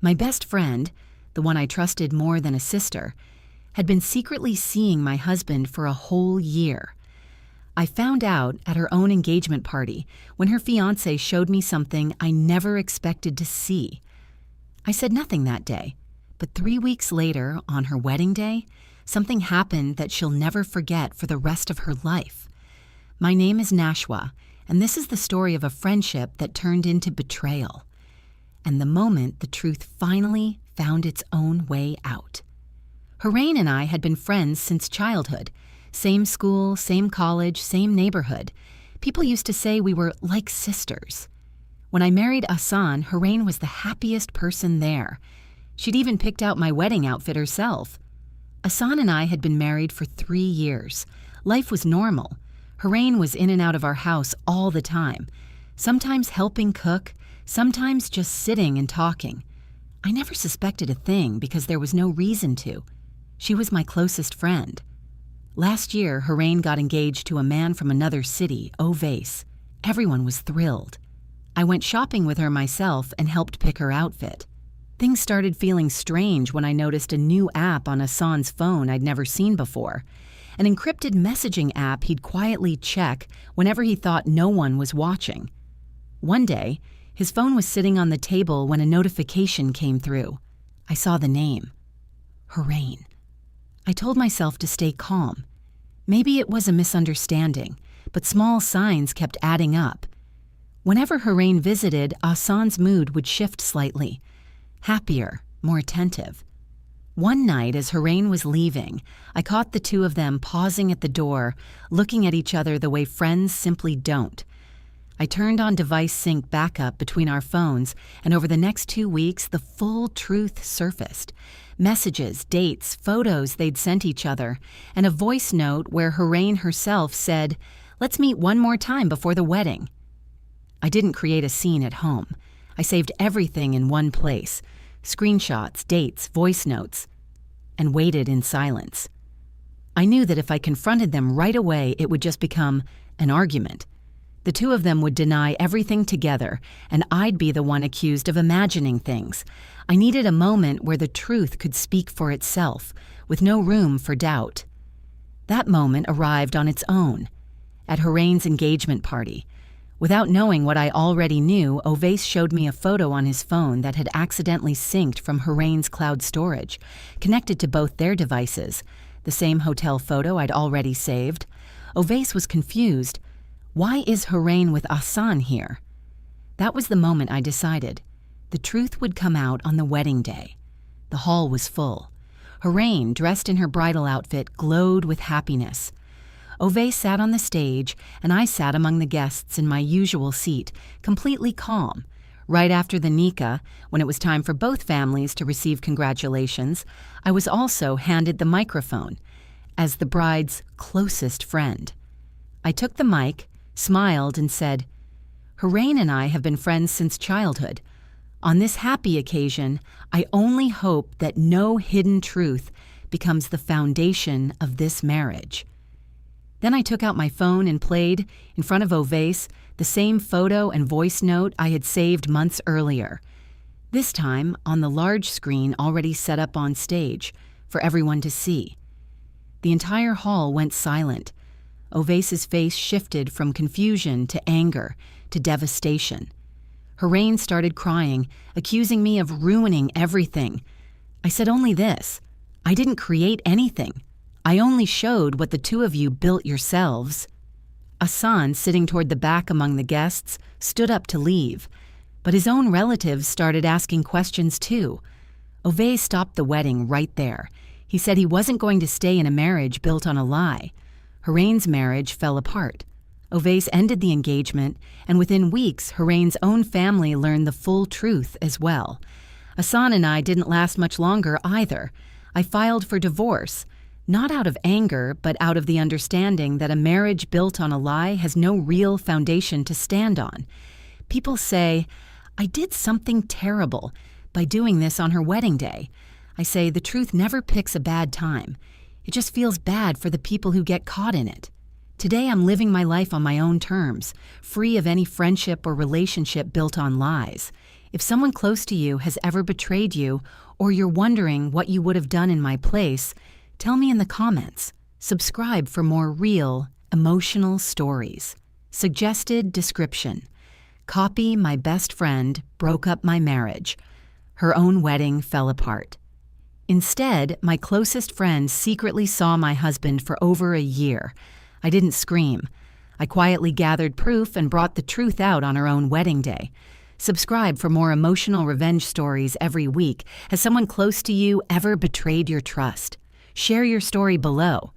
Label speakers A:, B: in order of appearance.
A: My best friend, the one I trusted more than a sister, had been secretly seeing my husband for a whole year. I found out at her own engagement party when her fiancé showed me something I never expected to see. I said nothing that day, but 3 weeks later, on her wedding day, something happened that she'll never forget for the rest of her life. My name is Nashwa, and this is the story of a friendship that turned into betrayal. And the moment the truth finally found its own way out. Harain and I had been friends since childhood. Same school, same college, same neighborhood. People used to say we were like sisters. When I married Hassan, Harain was the happiest person there. She'd even picked out my wedding outfit herself. Hassan and I had been married for 3 years. Life was normal. Harain was in and out of our house all the time, sometimes helping cook, sometimes just sitting and talking. I never suspected a thing because there was no reason to. She was my closest friend. Last year, Harain got engaged to a man from another city, Ovais. Everyone was thrilled. I went shopping with her myself and helped pick her outfit. Things started feeling strange when I noticed a new app on Hassan's phone I'd never seen before, an encrypted messaging app he'd quietly check whenever he thought no one was watching. One day, his phone was sitting on the table when a notification came through. I saw the name. Harain. I told myself to stay calm. Maybe it was a misunderstanding, but small signs kept adding up. Whenever Harain visited, Hassan's mood would shift slightly. Happier, more attentive. One night, as Harain was leaving, I caught the two of them pausing at the door, looking at each other the way friends simply don't. I turned on device sync backup between our phones, and over the next 2 weeks, the full truth surfaced. Messages, dates, photos they'd sent each other, and a voice note where Harain herself said, "Let's meet one more time before the wedding." I didn't create a scene at home. I saved everything in one place, screenshots, dates, voice notes, and waited in silence. I knew that if I confronted them right away, it would just become an argument. The two of them would deny everything together, and I'd be the one accused of imagining things. I needed a moment where the truth could speak for itself, with no room for doubt. That moment arrived on its own, at Harain's engagement party. Without knowing what I already knew, Ovais showed me a photo on his phone that had accidentally synced from Harain's cloud storage, connected to both their devices, the same hotel photo I'd already saved. Ovais was confused. Why is Harain with Hassan here? That was the moment I decided. The truth would come out on the wedding day. The hall was full. Harain, dressed in her bridal outfit, glowed with happiness. Ovais sat on the stage, and I sat among the guests in my usual seat, completely calm. Right after the nikah, when it was time for both families to receive congratulations, I was also handed the microphone, as the bride's closest friend. I took the mic, smiled, and said, "Harain and I have been friends since childhood. On this happy occasion, I only hope that no hidden truth becomes the foundation of this marriage." Then I took out my phone and played, in front of Ovais, the same photo and voice note I had saved months earlier. This time, on the large screen already set up on stage, for everyone to see. The entire hall went silent. Ovais's face shifted from confusion to anger to devastation. Harain started crying, accusing me of ruining everything. I said only this: I didn't create anything. I only showed what the two of you built yourselves. Hassan, sitting toward the back among the guests, stood up to leave, but his own relatives started asking questions too. Ovais stopped the wedding right there. He said he wasn't going to stay in a marriage built on a lie. Harain's marriage fell apart. Ovais ended the engagement, and within weeks, Harain's own family learned the full truth as well. Hassan and I didn't last much longer either. I filed for divorce, not out of anger, but out of the understanding that a marriage built on a lie has no real foundation to stand on. People say, "I did something terrible by doing this on her wedding day." I say the truth never picks a bad time. It just feels bad for the people who get caught in it. Today I'm living my life on my own terms, free of any friendship or relationship built on lies. If someone close to you has ever betrayed you, or you're wondering what you would have done in my place, tell me in the comments. Subscribe for more real, emotional stories. Suggested description: copy my best friend broke up my marriage. Her own wedding fell apart. Instead, my closest friend secretly saw my husband for over a year. I didn't scream. I quietly gathered proof and brought the truth out on her own wedding day. Subscribe for more emotional revenge stories every week. Has someone close to you ever betrayed your trust? Share your story below.